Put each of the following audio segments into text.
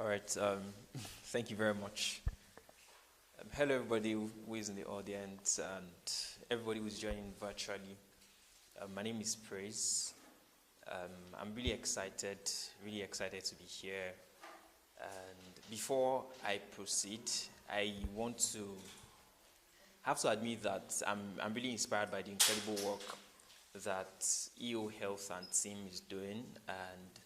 All right. Thank you very much. Hello, everybody who is in the audience and everybody who's joining virtually. My name is Praise. I'm really excited to be here. And before I proceed, I want to have to admit that I'm really inspired by the incredible work that EOhealth and team is doing, and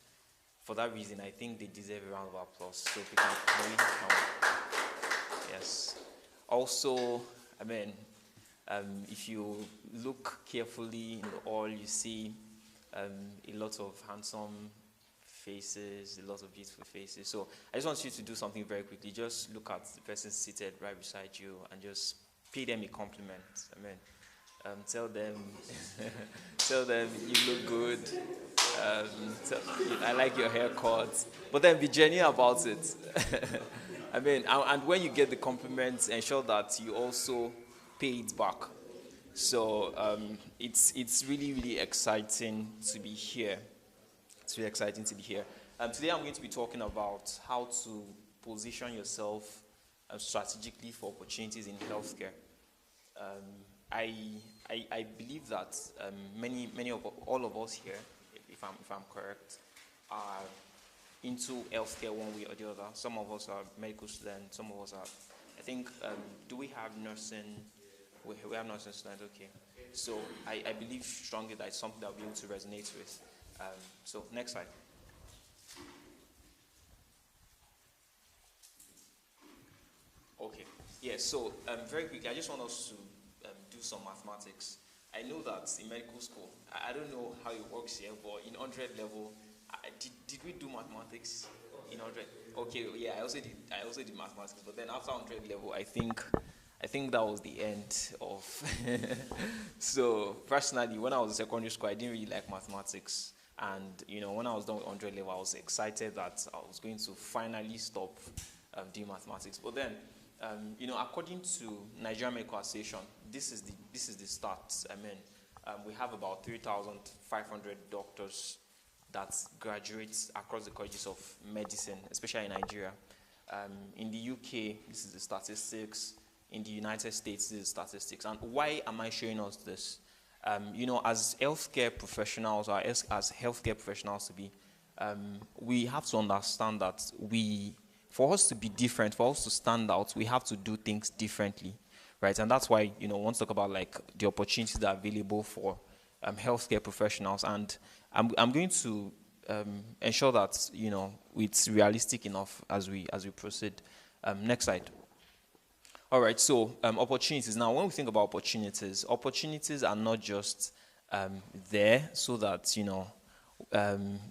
for that reason, I think they deserve a round of applause. So if you can really come. Yes. Also, if you look carefully in the hall, you see a lot of handsome faces, a lot of beautiful faces. So I just want you to do something very quickly. Just look at the person seated right beside you and just pay them a compliment. Tell them, tell them you look good. I like your haircut. But then be genuine about it. And when you get the compliments, ensure that you also pay it back. So it's really exciting to be here. It's really exciting to be here. Today I'm going to be talking about how to position yourself strategically for opportunities in healthcare. I believe that many of all of us here, if I'm correct, are into healthcare one way or the other. Some of us are medical students. Some of us are. I think. Do we have nursing? We have nursing students. Okay. So I believe strongly that it's something that we'll be able to resonate with. So next slide. Okay. Yeah. So very quickly, I just want us to do some mathematics. I know that in medical school, I don't know how it works here, but in 100 level, did we do mathematics in 100? Okay, yeah, I also did mathematics, but then after 100 level, I think that was the end of. So personally, when I was in secondary school, I didn't really like mathematics, and when I was done with 100 level, I was excited that I was going to finally stop doing mathematics. But then, according to Nigerian Medical Association, this is the stats. We have about 3,500 doctors that graduate across the colleges of medicine, especially in Nigeria. In the UK, this is the statistics. In the United States, this is statistics. And why am I showing us this? As healthcare professionals, or as healthcare professionals to be, we have to understand that for us to be different, for us to stand out, we have to do things differently, right? And that's why, I want to talk about like the opportunities that are available for healthcare professionals. And I'm going to ensure that, it's realistic enough as we proceed. Next slide. All right, so opportunities. Now, when we think about opportunities are not just there so that,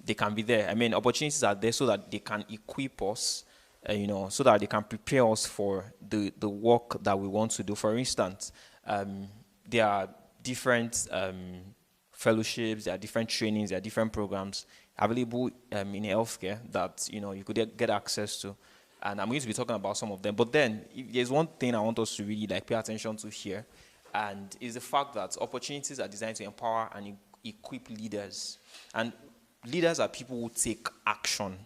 they can be there. Opportunities are there so that they can equip us, so that they can prepare us for the work that we want to do. For instance, there are different fellowships, there are different trainings, there are different programs available in healthcare that you could get access to. And I'm going to be talking about some of them. But then, if there's one thing I want us to really pay attention to here, and is the fact that opportunities are designed to empower and equip leaders. And leaders are people who take action,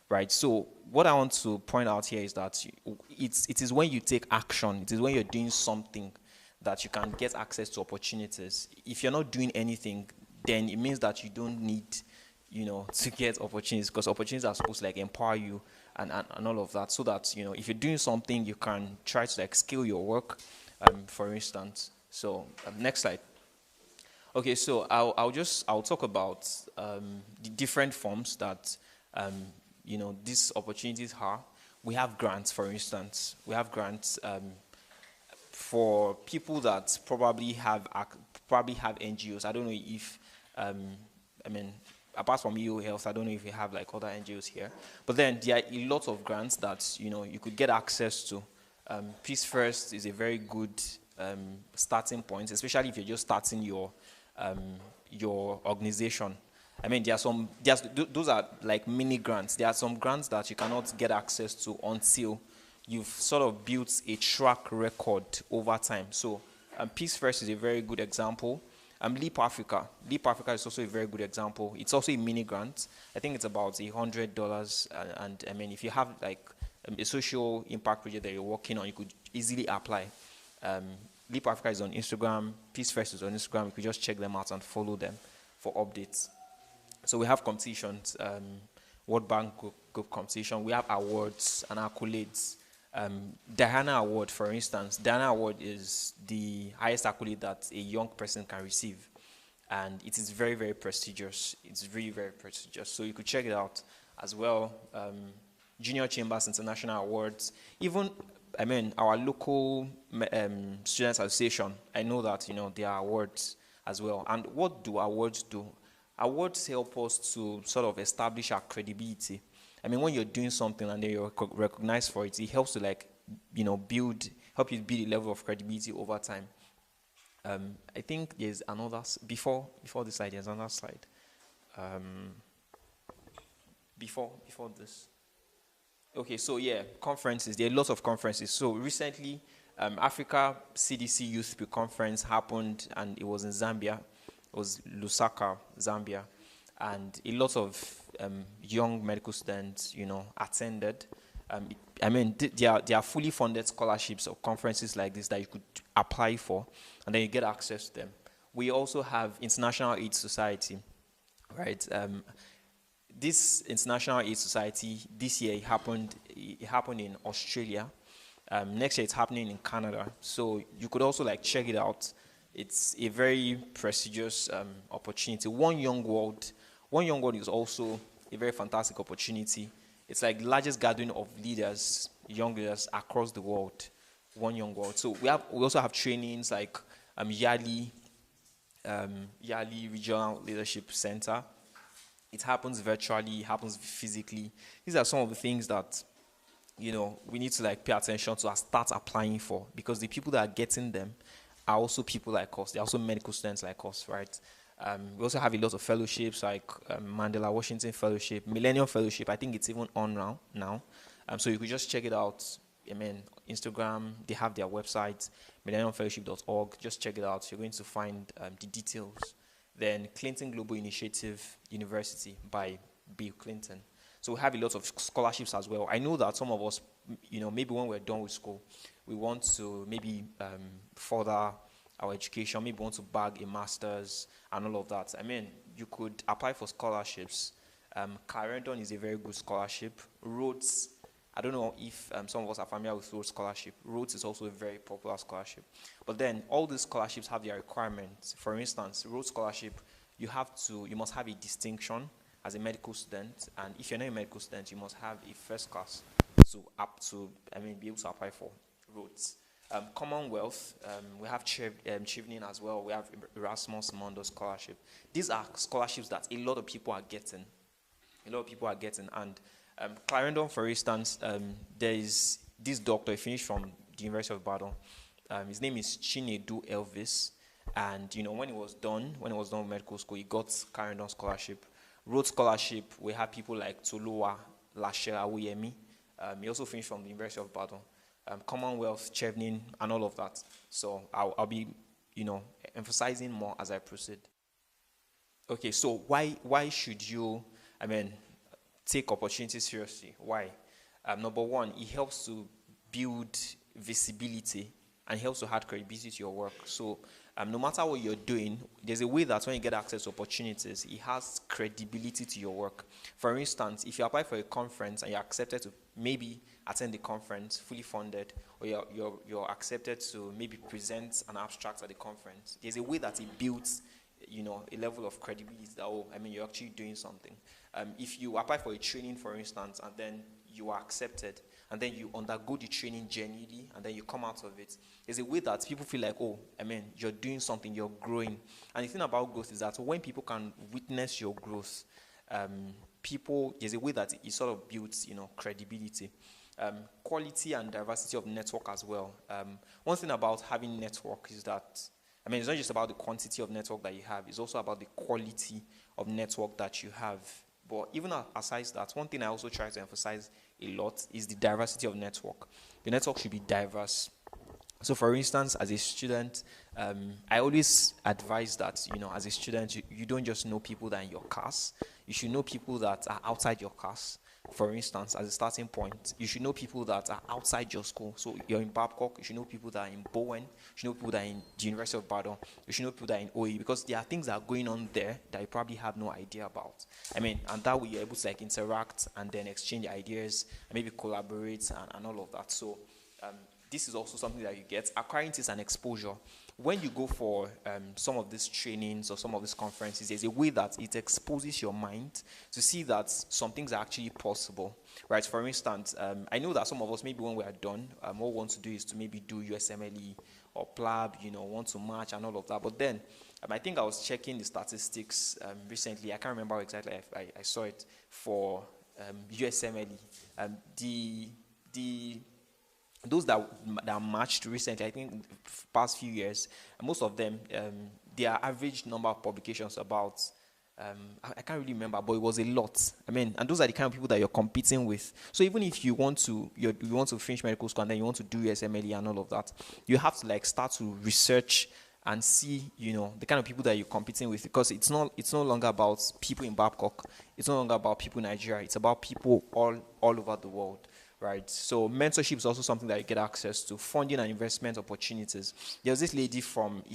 right? So what I want to point out here is that it is when you take action, it is when you're doing something that you can get access to opportunities. If you're not doing anything, then it means that you don't need, to get opportunities, because opportunities are supposed to empower you and all of that, so that, if you're doing something, you can try to scale your work, for instance. So next slide. Okay, so I'll talk about the different forms that these opportunities are. We have grants, for instance. We have grants for people that probably have NGOs. I don't know if apart from EOhealth, I don't know if you have other NGOs here. But then there are a lot of grants that you could get access to. Peace First is a very good starting point, especially if you're just starting your organization. Those are like mini grants. There are some grants that you cannot get access to until you've sort of built a track record over time. So Peace First is a very good example. Leap Africa. Leap Africa is also a very good example. It's also a mini grant. I think it's about $100, and I mean, if you have like a social impact project that you're working on, you could easily apply. Leap Africa is on Instagram. Peace First is on Instagram. You could just check them out and follow them for updates. So we have competitions, World Bank group competition. We have awards and accolades. Diana Award, for instance. Diana Award is the highest accolade that a young person can receive. And it is very, very prestigious. It's really very prestigious. So you could check it out as well. Junior Chambers International Awards. Even, I mean, our local Students Association, I know that, there are awards as well. And what do awards do? Awards help us to sort of establish our credibility. I mean, when you're doing something and then you're recognized for it, it helps to help you build a level of credibility over time. I think there's another, before this slide, there's another slide. Before this. Okay, so yeah, conferences. There are lots of conferences. So recently, Africa CDC Youth Speak Conference happened, and it was in Zambia. It was Lusaka, Zambia, and a lot of young medical students, attended. There are fully funded scholarships or conferences like this that you could apply for, and then you get access to them. We also have International AIDS Society, right? This International AIDS Society this year it happened in Australia. Next year it's happening in Canada. So you could also check it out. It's a very prestigious opportunity. One Young World is also a very fantastic opportunity. It's like the largest gathering of leaders, young leaders across the world. One Young World. So we also have trainings like Yali Regional Leadership Center. It happens virtually, it happens physically. These are some of the things that we need to pay attention to and start applying for, because the people that are getting them are also people like us. They're also medical students like us, right? We also have a lot of fellowships like Mandela Washington Fellowship, Millennium Fellowship. I think it's even on now. So you could just check it out. Instagram, they have their website, millenniumfellowship.org. Just check it out. You're going to find the details. Then Clinton Global Initiative University by Bill Clinton. So we have a lot of scholarships as well. I know that some of us, maybe when we're done with school, we want to maybe further our education, maybe want to bag a master's and all of that. You could apply for scholarships. Clarendon is a very good scholarship. Rhodes, I don't know if some of us are familiar with Rhodes Scholarship. Rhodes is also a very popular scholarship. But then all these scholarships have their requirements. For instance, Rhodes Scholarship, you must have a distinction as a medical student, and if you're not a medical student, you must have a first class be able to apply for Rhodes. Commonwealth, we have Chevening as well. We have Erasmus Mondo Scholarship. These are scholarships that a lot of people are getting. And Clarendon, for instance, there is this doctor, he finished from the University of Ibadan. His name is Chinedu Elvis, and when he was done with medical school, he got Clarendon Scholarship. Rhodes Scholarship, we have people like Toluwa Lashe Awuyemi. He also finished from the University of Ibadan. Commonwealth, Chevening, and all of that. So I'll be, emphasizing more as I proceed. Okay, so why should you, take opportunities seriously? Why? Number one, it helps to build visibility and helps to add credibility to your work. So no matter what you're doing, there's a way that when you get access to opportunities, it has credibility to your work. For instance, if you apply for a conference and you're accepted to maybe attend the conference, fully funded, or you're accepted to maybe present an abstract at the conference, there's a way that it builds, a level of credibility that, you're actually doing something. If you apply for a training, for instance, and then you are accepted, and then you undergo the training genuinely, and then you come out of it, there's a way that people feel like, you're doing something, you're growing. And the thing about growth is that when people can witness your growth, there's a way that it sort of builds, credibility. Quality and diversity of network as well. One thing about having network is that, it's not just about the quantity of network that you have, it's also about the quality of network that you have. But even aside that, one thing I also try to emphasize a lot is the diversity of network. The network should be diverse. So, for instance, as a student, I always advise that, as a student, you don't just know people that are in your class. You should know people that are outside your class. For instance, as a starting point, you should know people that are outside your school. So, you're in Babcock, you should know people that are in Bowen, you should know people that are in the University of Badon, you should know people that are in OE, because there are things that are going on there that you probably have no idea about. And that way you're able to interact and then exchange ideas and maybe collaborate and all of that. So, this is also something that you get. Acquiring is an exposure. When you go for some of these trainings or some of these conferences, there's a way that it exposes your mind to see that some things are actually possible, right? For instance, I know that some of us, maybe when we are done, what we want to do is to maybe do USMLE or PLAB, want to march and all of that. But then, I think I was checking the statistics recently. I can't remember exactly. I saw it for USMLE. Those that marched recently, I think past few years, most of them, their average number of publications about, I can't really remember, but it was a lot. And those are the kind of people that you're competing with. So even if you want to finish medical school and then you want to do USMLE and all of that, you have to start to research and see, the kind of people that you're competing with, because it's no longer about people in Babcock. It's no longer about people in Nigeria. It's about people all over the world. Right, so mentorship is also something that you get access to. Funding and investment opportunities. There's this lady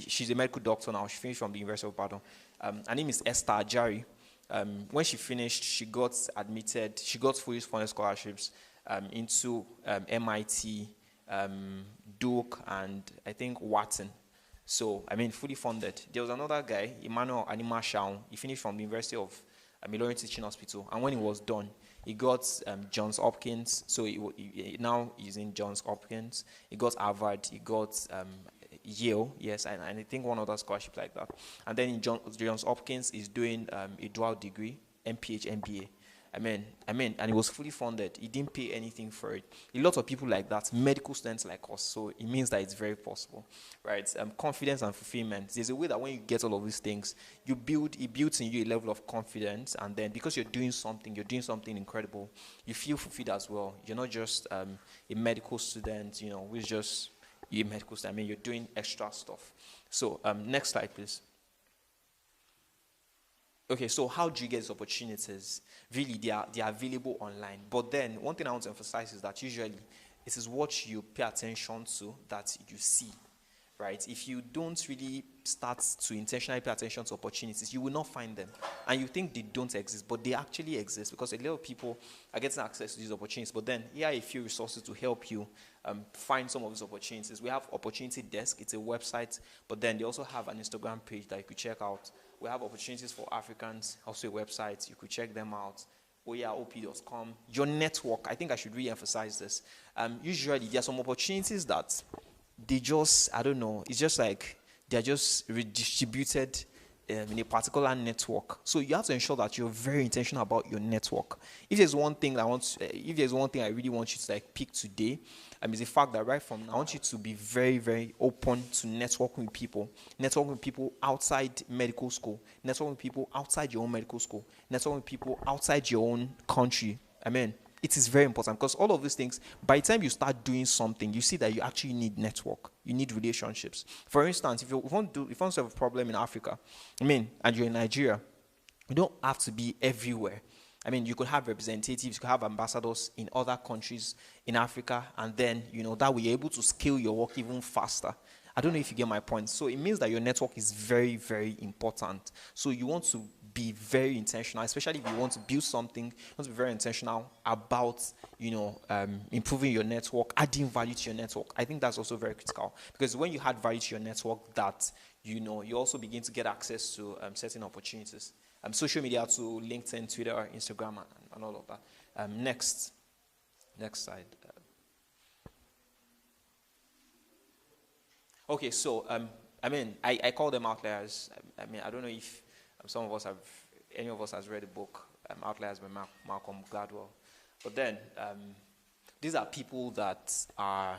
she's a medical doctor now. She finished from the University of Badon. Her name is Esther Ajari. When she finished, she got admitted. She got fully funded scholarships into MIT, Duke, and I think Wharton. So, fully funded. There was another guy, Emmanuel Anima Shaun. He finished from the University of Ilorin Teaching Hospital, and when he was done, he got Johns Hopkins, so he now he's in Johns Hopkins. He got Harvard, he got Yale, yes, and I think one other scholarship like that. And then in Johns Hopkins, he's doing a dual degree, MPH, MBA. And it was fully funded. He didn't pay anything for it. A lot of people like that, medical students like us, so it means that it's very possible, right? Confidence and fulfillment. There's a way that when you get all of these things, it builds in you a level of confidence, and then because you're doing something incredible, you feel fulfilled as well. You're not just a medical student, who's just a medical student. You're doing extra stuff. So next slide, please. Okay, so how do you get these opportunities? Really, they are available online. But then, one thing I want to emphasize is that usually, it is what you pay attention to that you see, right? If you don't really start to intentionally pay attention to opportunities, you will not find them. And you think they don't exist, but they actually exist, because a lot of people are getting access to these opportunities. But then, here are a few resources to help you find some of these opportunities. We have Opportunity Desk. It's a website, but then they also have an Instagram page that you could check out. We have Opportunities for Africans, also a website. You could check them out. oyaop.com. Your network, I think I should re-emphasize this. Usually, there are some opportunities that they just, I don't know, it's just they're just redistributed in a particular network. So you have to ensure that you're very intentional about your network. If there's one thing I really want you to pick today, is the fact that right from now, I want you to be very, very open to networking with people outside medical school, networking with people outside your own medical school, networking with people outside your own country. It is very important, because all of these things, by the time you start doing something, you see that you actually need network. You need relationships. For instance, if you want to have a problem in Africa, and you're in Nigeria, you don't have to be everywhere. You could have representatives, you could have ambassadors in other countries in Africa, and then, that way you're able to scale your work even faster. I don't know if you get my point. So it means that your network is very, very important. So you want to be very intentional, especially if you want to build something. You want to be very intentional about, improving your network, adding value to your network. I think that's also very critical, because when you add value to your network, that you also begin to get access to certain opportunities. Social media, to LinkedIn, Twitter, Instagram, and all of that. Next slide. Okay, so I call them outliers. I don't know if any of us has read the book Outliers by Malcolm Gladwell. But then these are people that are,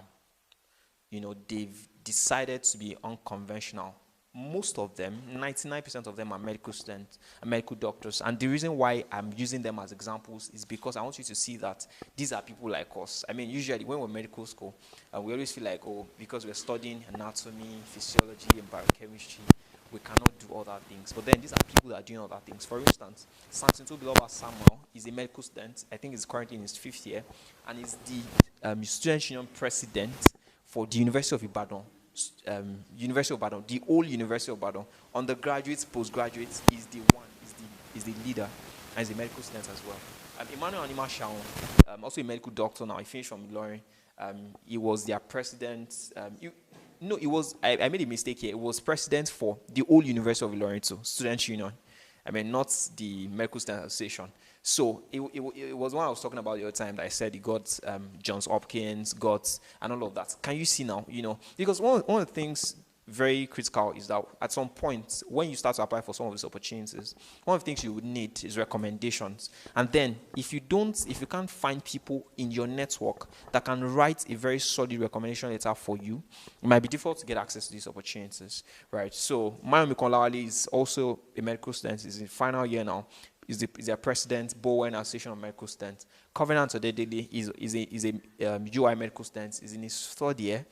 they've decided to be unconventional. most of them, 99% of them are medical students and medical doctors. And the reason why I'm using them as examples is because I want you to see that these are people like us. I mean, usually when we're in medical school, we always feel like, oh, because we're studying anatomy, physiology, and biochemistry, we cannot do other things. But then these are people that are doing other things. For instance, Samson Tobiloba Samuel is a medical student. I think he's currently in his 5th year, and is the Student Union president for the University of Ibadan. University of Ibadan, the old University of Ibadan. Undergraduates, postgraduates, is the leader, and is a medical student as well. Emmanuel Anima Shaun, also a medical doctor now. He finished from Ilorin. He was their president. I made a mistake here. It was president for the old University of Ilorin too, Student Union. I mean, not the Medical Student Association. So it was one I was talking about the other time that I said he got Johns Hopkins, and all of that. Can you see now? Because one of the things very critical is that at some point, when you start to apply for some of these opportunities, one of the things you would need is recommendations. And then if you can't find people in your network that can write a very solid recommendation letter for you, it might be difficult to get access to these opportunities, right? So Mayomi Konlawale is also a medical student. He's in final year now. He's their president, Bowen Association of Medical Students. Covenant Odedele is a UI medical student. He's in his 3rd year.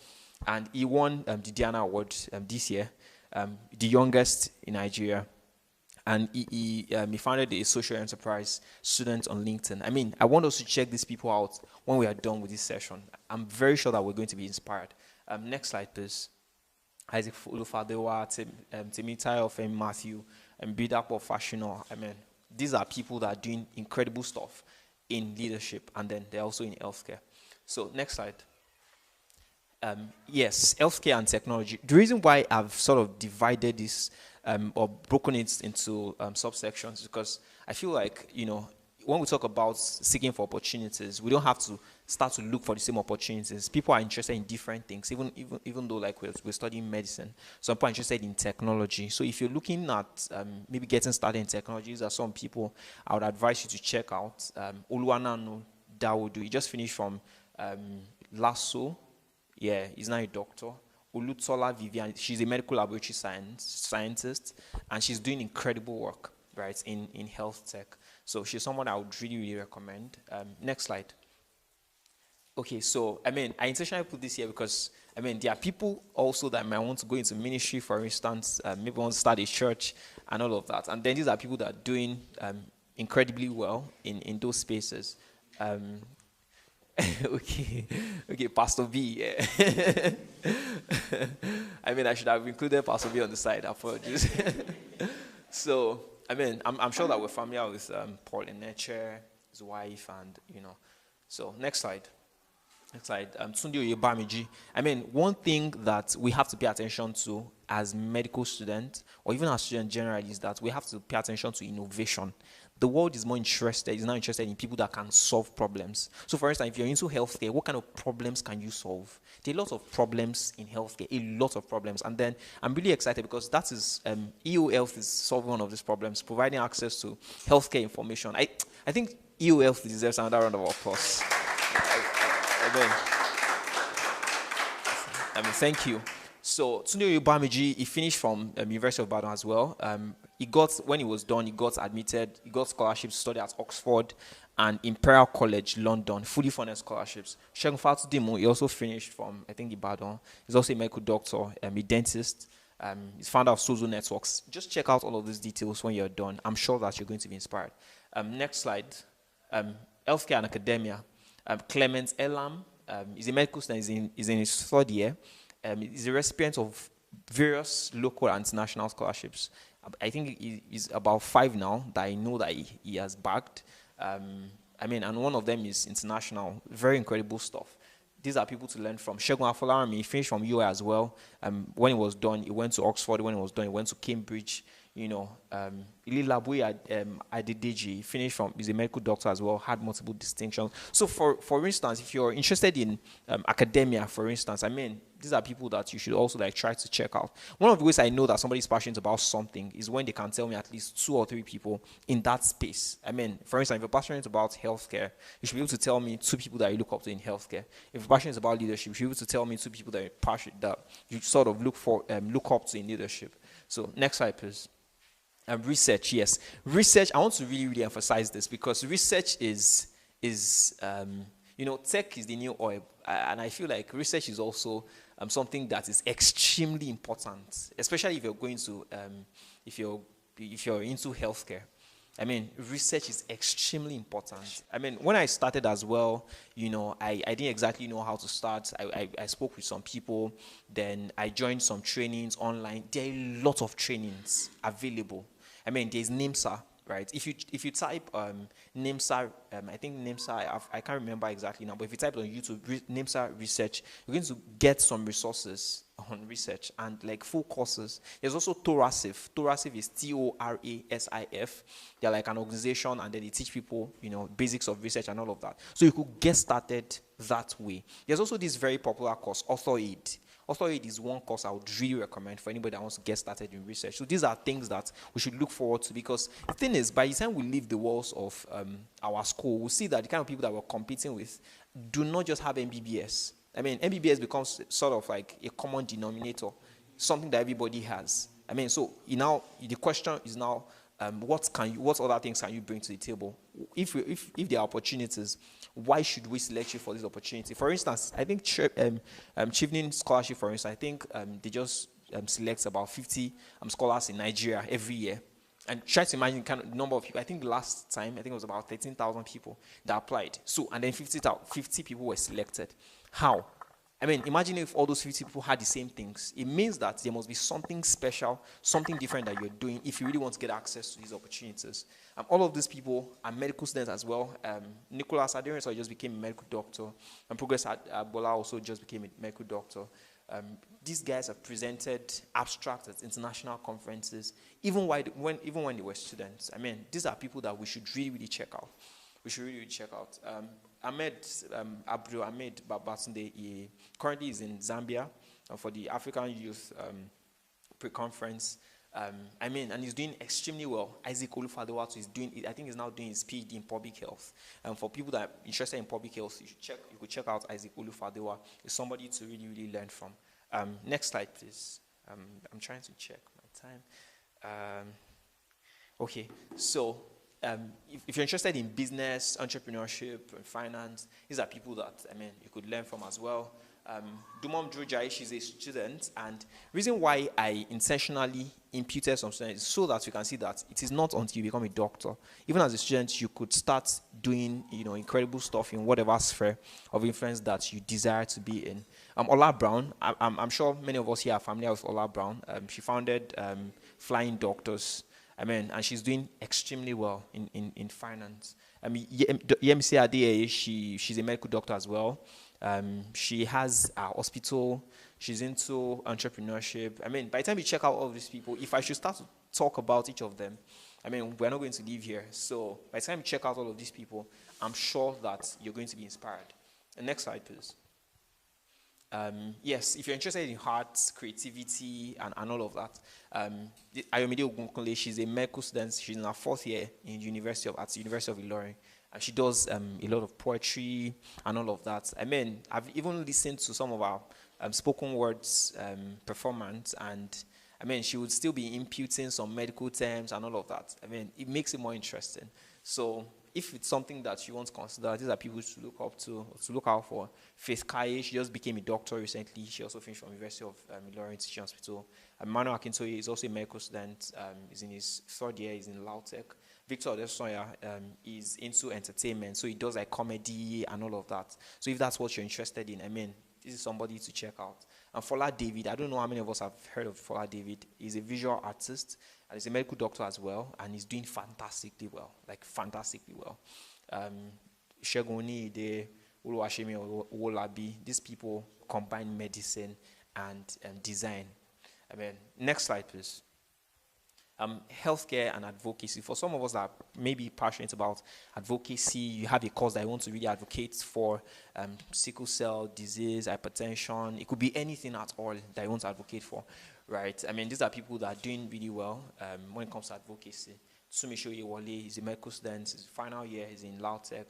And he won the Diana Award this year, the youngest in Nigeria. And he founded a social enterprise, Students on LinkedIn. I mean, I want us to check these people out when we are done with this session. I'm very sure that we're going to be inspired. Next slide, please. Isaac Olufadewa, Temitayo Femi Matthew, and Bidapo Fashino. I mean, these are people that are doing incredible stuff in leadership, and then they're also in healthcare. So, next slide. Yes, healthcare and technology. The reason why I've sort of divided this or broken it into subsections is because I feel like, when we talk about seeking for opportunities, we don't have to start to look for the same opportunities. People are interested in different things, even though like we're studying medicine. Some people are interested in technology. So if you're looking at maybe getting started in technologies, there are some people I would advise you to check out. Oluwananu Dawodu, he just finished from LASSO. Yeah, he's now a doctor. Olutola Vivian, she's a medical laboratory scientist, and she's doing incredible work, right, in health tech. So she's someone I would really, really recommend. Next slide. Okay, so, I intentionally put this here because, there are people also that might want to go into ministry, for instance, maybe want to start a church and all of that. And then these are people that are doing incredibly well in those spaces. Okay, Pastor B. Yeah. I should have included Pastor B on the side. Apologies. So, I'm sure that we're familiar with Paul Eneche, his wife, and So, next slide. Tunde Oyebamiji. One thing that we have to pay attention to as medical students, or even as students generally, is that we have to pay attention to innovation. The world is now interested in people that can solve problems. So, for instance, if you're into healthcare, what kind of problems can you solve? There are lots of problems in healthcare, a lot of problems. And then I'm really excited because that is, EOhealth is solving one of these problems, providing access to healthcare information. I think EOhealth deserves another round of applause. Thank you. So, Tunde Oyebamiji, he finished from University of Ibadan as well. When he was done, he got admitted, he got scholarships to study at Oxford and Imperial College, London, fully funded scholarships. Segun Fatudemo, he also finished from, I think, Ibadan. He's also a medical doctor, a dentist. He's founder of Sozo Networks. Just check out all of these details when you're done. I'm sure that you're going to be inspired. Next slide. Healthcare and academia. Clement Elam is a medical student. He's in his 3rd year. He's a recipient of various local and international scholarships. I think he's about 5 now that I know that he has bagged. And one of them is international. Very incredible stuff. These are people to learn from. Segun Afolarami, he finished from UI as well. When he was done, he went to Oxford. When he was done, he went to Cambridge. Ililabui Adedeji, finished from, he's a medical doctor as well, had multiple distinctions. So for instance, if you're interested in academia, for instance, these are people that you should also like try to check out. One of the ways I know that somebody's passionate about something is when they can tell me at least 2 or 3 people in that space. I mean, for instance, if you're passionate about healthcare, you should be able to tell me 2 people that you look up to in healthcare. If you're passionate about leadership, you should be able to tell me 2 people that you're passionate, that you sort of look up to in leadership. So next slide, please. Research, yes. Research, I want to really, really emphasize this because research is tech is the new oil. And I feel like research is also something that is extremely important, especially if you're going to, if you're into healthcare. I mean, research is extremely important. I mean, when I started as well, I didn't exactly know how to start. I spoke with some people, then I joined some trainings online. There are a lot of trainings available. I mean, there's NIMSA, right? If you type NIMSA, I think NIMSA, I can't remember exactly now, but if you type on YouTube, NIMSA research, you're going to get some resources on research and like full courses. There's also Torasif. Torasif is TORASIF. They're like an organization, and then they teach people, basics of research and all of that. So you could get started that way. There's also this very popular course, Author Aid. Author Aid is one course I would really recommend for anybody that wants to get started in research. So these are things that we should look forward to, because the thing is, by the time we leave the walls of our school, we'll see that the kind of people that we're competing with do not just have MBBS. I mean, MBBS becomes sort of like a common denominator, something that everybody has. I mean, so the question is now, what other things can you bring to the table? If there are opportunities, why should we select you for this opportunity? For instance, I think Chevening Scholarship, for instance, I think they just select about 50 scholars in Nigeria every year. And try to imagine the kind of number of people. I think last time, it was about 13,000 people that applied. So, and then 50 people were selected. How? I mean, imagine if all those 50 people had the same things. It means that there must be something special, something different that you're doing if you really want to get access to these opportunities. All of these people are medical students as well. Nicholas Aderinso just became a medical doctor, and Progress Bola also just became a medical doctor. These guys have presented abstracts at international conferences, even when they were students. I mean, these are people that we should really, really check out. Abdul Ahmed Babatunde, he currently is in Zambia for the African Youth Pre-Conference. And he's doing extremely well. Isaac Olufadewa is I think he's now doing his PhD in public health. For people that are interested in public health, you could check out Isaac Olufadewa. He's somebody to really, really learn from. Next slide, please. I'm trying to check my time. Okay, so if you're interested in business, entrepreneurship, and finance, these are people that, you could learn from as well. Dumom Drujai, she's a student, and reason why I intentionally imputed some students is so that you can see that it is not until you become a doctor. Even as a student, you could start doing, incredible stuff in whatever sphere of influence that you desire to be in. Ola Brown, I'm sure many of us here are familiar with Ola Brown. She founded Flying Doctors. And she's doing extremely well in finance. Yemisi Adeye, she's a medical doctor as well. She has a hospital. She's into entrepreneurship. By the time you check out all of these people, if I should start to talk about each of them, we're not going to leave here. So by the time you check out all of these people, I'm sure that you're going to be inspired. And next slide, please. Yes, if you're interested in arts, creativity, and all of that, Ayomide Ogunleke, she's a medical student. She's in her 4th year at the University of Ilorin. And she does a lot of poetry and all of that. I've even listened to some of our spoken words performance, and she would still be imputing some medical terms and all of that. It makes it more interesting. So if it's something that you want to consider, these are people to look up to look out for. Faith Kaye, she just became a doctor recently. She also finished from University of Ilorin Teaching Hospital. Manuel Akintoye is also a medical student. He's in his 3rd year. He's in Lautech. Victor Odesoya is into entertainment, so he does like comedy and all of that. So if that's what you're interested in, this is somebody to check out. And Fola David, I don't know how many of us have heard of Fola David. He's a visual artist, and he's a medical doctor as well, and he's doing fantastically well. Shegoni De Uluwashemi Wolabi, these people combine medicine and design. Next slide, please. Healthcare and advocacy. For some of us that may be passionate about advocacy, you have a cause that you want to really advocate for, sickle cell disease, hypertension. It could be anything at all that you want to advocate for, right? I mean, these are people that are doing really well when it comes to advocacy. Sumisho Yewole is a medical student, his final year, he's in Lautech.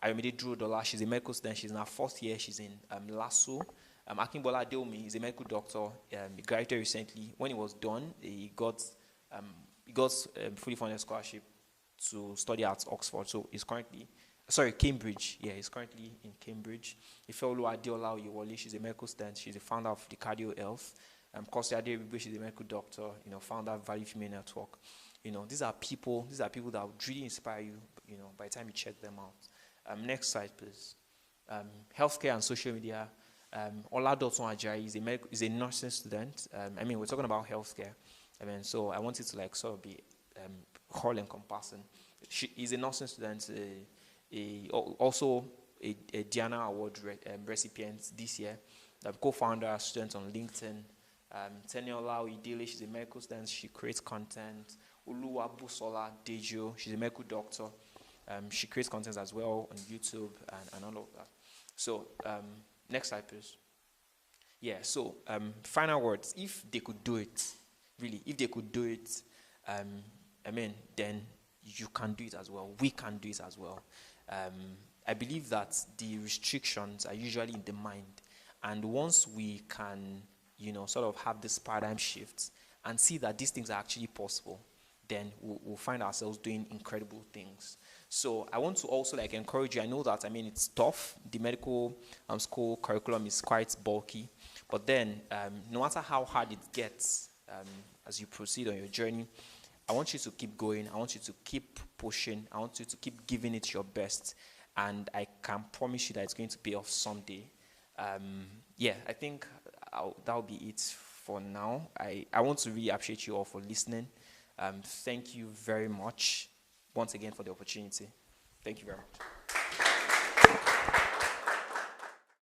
Ayomide Duro-Dola, she's a medical student, she's in her fourth year, she's in LASO. Akínbọ́lá Adéomi is a medical doctor. He graduated recently. When he was done, he got fully funded scholarship to study at Oxford. So he's currently, Cambridge. Yeah, he's currently in Cambridge. Ifeolu Adeola Oyewole, she's a medical student. She's the founder of the Cardio Health. Kosi Adebibe, she's a medical doctor. Founder of Value Female Network. These are people that would really inspire you. By the time you check them out. Next slide, please. Healthcare and social media. Oladotun Ajayi is a nursing student. We're talking about healthcare. So I want it to sort of be all encompassing. She is a nursing student, also a Diana Award recipient this year. Co-founder, student on LinkedIn. Teniola Oidele, she's a medical student. She creates content. Uluwa Busola Dejo, she's a medical doctor. She creates content as well on YouTube and all of that. So next slide, please. Yeah, so final words. If they could do it, really, if they could do it, then you can do it as well. We can do it as well. I believe that the restrictions are usually in the mind. And once we can, sort of have this paradigm shift and see that these things are actually possible, then we'll find ourselves doing incredible things. So I want to also encourage you. I know that, it's tough. The medical school curriculum is quite bulky. But then, no matter how hard it gets, as you proceed on your journey, I want you to keep going. I want you to keep pushing. I want you to keep giving it your best. And I can promise you that it's going to pay off someday. I think that'll be it for now. I want to really appreciate you all for listening. Thank you very much once again for the opportunity. Thank you very much.